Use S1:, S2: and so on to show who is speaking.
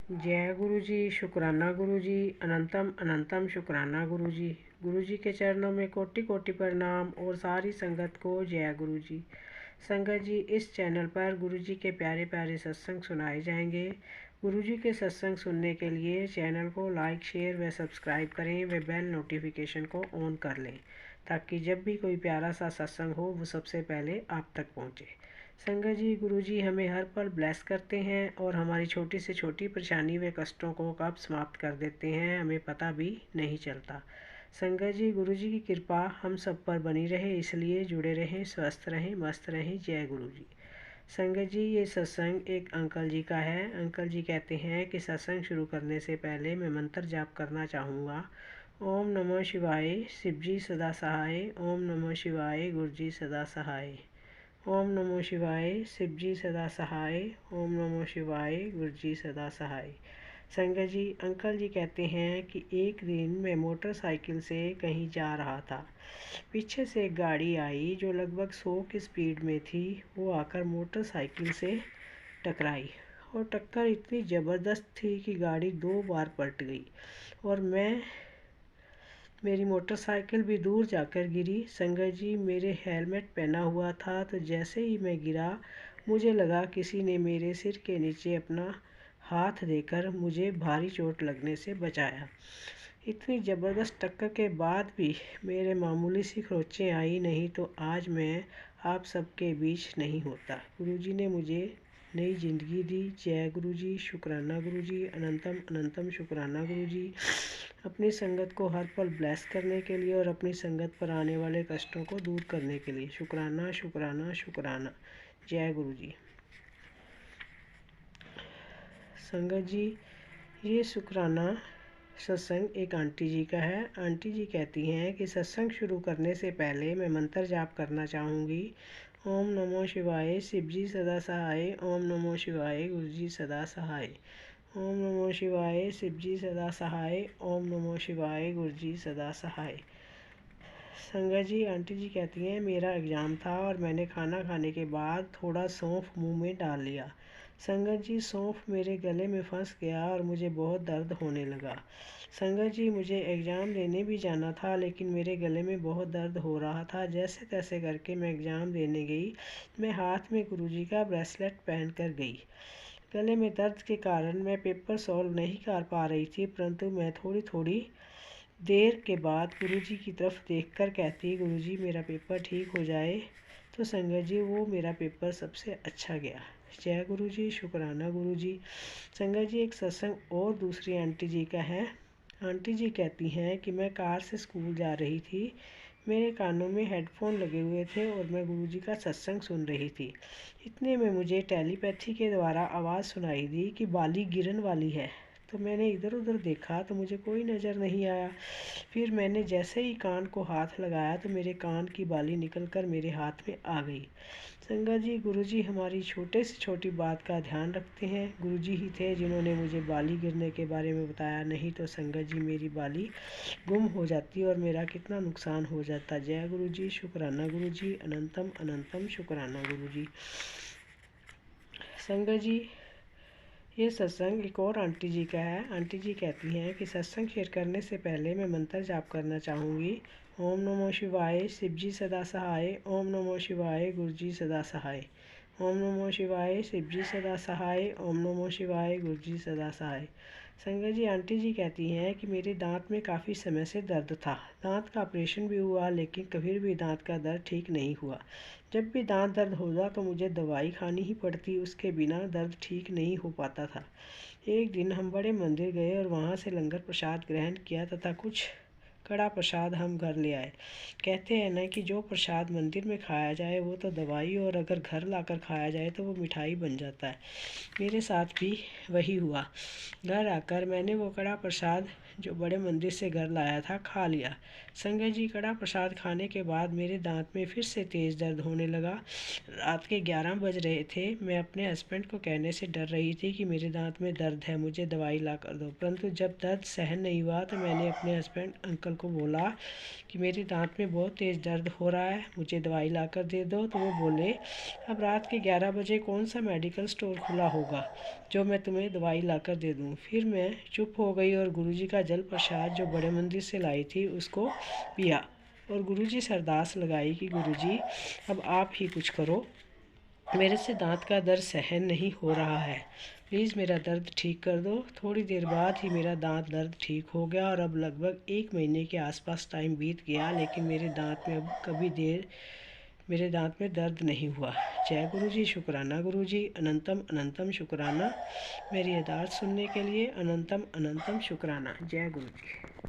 S1: जय गुरु जी। शुक्राना गुरु जी। अनंतम अनंतम शुक्राना गुरु जी। गुरु जी के चरणों में कोटि कोटि प्रणाम और सारी संगत को जय गुरु जी। संगत जी, इस चैनल पर गुरु जी के प्यारे प्यारे सत्संग सुनाए जाएंगे। गुरु जी के सत्संग सुनने के लिए चैनल को लाइक, शेयर व सब्सक्राइब करें व बेल नोटिफिकेशन को ऑन कर लें, ताकि जब भी कोई प्यारा सा सत्संग हो वो सबसे पहले आप तक पहुँचे। संगत जी, गुरु जी हमें हर पल ब्लेस करते हैं और हमारी छोटी से छोटी परेशानी व कष्टों को कब समाप्त कर देते हैं हमें पता भी नहीं चलता। संगत जी, गुरु जी की कृपा हम सब पर बनी रहे, इसलिए जुड़े रहें, स्वस्थ रहें, मस्त रहें। जय गुरु जी। संगत जी, ये सत्संग एक अंकल जी का है। अंकल जी कहते हैं कि सत्संग शुरू करने से पहले मैं मंत्र जाप करना चाहूँगा। ओम नमो शिवाय, शिव जी सदा सहाय। ओम नमो शिवाय, गुरु जी सदा सहाय। ओम नमो शिवाय, शिव जी सदा सहाय। ओम नमो शिवाय, गुरु जी सदा सहाय। संगत जी, अंकल जी कहते हैं कि एक दिन मैं मोटरसाइकिल से कहीं जा रहा था। पीछे से एक गाड़ी आई जो लगभग 100 की स्पीड में थी। वो आकर मोटरसाइकिल से टकराई और टक्कर इतनी ज़बरदस्त थी कि गाड़ी 2 बार पलट गई और मेरी मोटरसाइकिल भी दूर जाकर गिरी। संगत जी, मेरे हेलमेट पहना हुआ था, तो जैसे ही मैं गिरा मुझे लगा किसी ने मेरे सिर के नीचे अपना हाथ देकर मुझे भारी चोट लगने से बचाया। इतनी ज़बरदस्त टक्कर के बाद भी मेरे मामूली सी खरोंचें आई, नहीं तो आज मैं आप सबके बीच नहीं होता। गुरुजी ने मुझे नई ज़िंदगी दी। जय गुरु जी। शुक्राना गुरु जी। अनंतम अनंतम शुक्राना गुरु जी। अपनी संगत को हर पल ब्लेस करने के लिए और अपनी संगत पर आने वाले कष्टों को दूर करने के लिए शुक्राना शुक्राना शुक्राना। जय गुरु जी। संगत जी, ये शुक्राना सत्संग एक आंटी जी का है। आंटी जी कहती हैं कि सत्संग शुरू करने से पहले मैं मंत्र जाप करना चाहूँगी। ओम नमो शिवाय, शिव जी सदा सहाय। ओम नमो शिवाय, गुरु जी सदा सहाय। ओम नमो शिवाय, शिव जी सदा सहाय। ओम नमो शिवाय, गुरु जी सदा सहाय। संगत जी, आंटी जी कहती हैं मेरा एग्ज़ाम था और मैंने खाना खाने के बाद थोड़ा सौंफ मुंह में डाल लिया। संगत जी, सौंफ मेरे गले में फंस गया और मुझे बहुत दर्द होने लगा। संगत जी, मुझे एग्ज़ाम देने भी जाना था, लेकिन मेरे गले में बहुत दर्द हो रहा था। जैसे तैसे करके मैं एग्ज़ाम देने गई। मैं हाथ में गुरुजी का ब्रेसलेट पहन कर गई। गले में दर्द के कारण मैं पेपर सॉल्व नहीं कर पा रही थी, परंतु मैं थोड़ी थोड़ी देर के बाद गुरुजी की तरफ देखकर कहती, गुरुजी मेरा पेपर ठीक हो जाए। तो संगत जी, वो मेरा पेपर सबसे अच्छा गया। जय गुरु जी। शुक्राना गुरु जी। संगत जी, एक सत्संग और दूसरी आंटी जी का है। आंटी जी कहती हैं कि मैं कार से स्कूल जा रही थी। मेरे कानों में हेडफोन लगे हुए थे और मैं गुरुजी का सत्संग सुन रही थी। इतने में मुझे टेलीपैथी के द्वारा आवाज़ सुनाई दी कि बाली गिरन वाली है। तो मैंने इधर उधर देखा तो मुझे कोई नज़र नहीं आया। फिर मैंने जैसे ही कान को हाथ लगाया तो मेरे कान की बाली निकलकर मेरे हाथ में आ गई। संगत जी, गुरुजी हमारी छोटे से छोटी बात का ध्यान रखते हैं। गुरुजी ही थे जिन्होंने मुझे बाली गिरने के बारे में बताया, नहीं तो संगत जी मेरी बाली गुम हो जाती और मेरा कितना नुकसान हो जाता। जय गुरु जी। शुक्राना गुरु जी। अनंतम अनंतम शुक्राना गुरु जी। संगत जी, ये सत्संग एक और आंटी जी का है। आंटी जी कहती हैं कि सत्संग शेयर करने से पहले मैं मंत्र जाप करना चाहूँगी। ओम नमो शिवाय, शिव जी सदा सहाय। ओम नमो शिवाय, गुरु जी सदा सहाय। ओम नमो शिवाय, शिव जी सदा सहाय। ओम नमो शिवाय, गुरु जी सदा सहाय। संगत जी, आंटी जी कहती हैं कि मेरे दांत में काफ़ी समय से दर्द था। दांत का ऑपरेशन भी हुआ, लेकिन कभी भी दांत का दर्द ठीक नहीं हुआ। जब भी दांत दर्द होता तो मुझे दवाई खानी ही पड़ती, उसके बिना दर्द ठीक नहीं हो पाता था। एक दिन हम बड़े मंदिर गए और वहाँ से लंगर प्रसाद ग्रहण किया तथा कुछ कड़ा प्रसाद हम घर ले आए। कहते हैं ना कि जो प्रसाद मंदिर में खाया जाए वो तो दवाई, और अगर घर लाकर खाया जाए तो वो मिठाई बन जाता है। मेरे साथ भी वही हुआ। घर आकर मैंने वो कड़ा प्रसाद जो बड़े मंदिर से घर लाया था खा लिया। संगत जी, कड़ा प्रसाद खाने के बाद मेरे दांत में फिर से तेज़ दर्द होने लगा। रात के 11 बज रहे थे। मैं अपने हस्बैंड को कहने से डर रही थी कि मेरे दांत में दर्द है, मुझे दवाई ला कर दो। परंतु जब दर्द सहन नहीं हुआ तो मैंने अपने हस्बैंड अंकल को बोला कि मेरे दांत में बहुत तेज़ दर्द हो रहा है, मुझे दवाई ला कर दे दो। तो वो बोले, अब रात के 11 बजे कौन सा मेडिकल स्टोर खुला होगा जो मैं तुम्हें दवाई ला कर दे दूँ। फिर मैं चुप हो गई और गुरुजी का जल प्रसाद जो बड़े मंदिर से लाई थी उसको पिया और गुरुजी से अरदास लगाई कि गुरुजी, अब आप ही कुछ करो, मेरे से दांत का दर्द सहन नहीं हो रहा है, प्लीज़ मेरा दर्द ठीक कर दो। थोड़ी देर बाद ही मेरा दांत दर्द ठीक हो गया और अब लगभग 1 महीने के आसपास टाइम बीत गया, लेकिन मेरे दांत में दर्द नहीं हुआ। जय गुरुजी, शुक्राना गुरुजी, अनंतम अनंतम शुक्राना मेरी अरदास सुनने के लिए, अनंतम अनंतम शुक्राना। जय गुरुजी।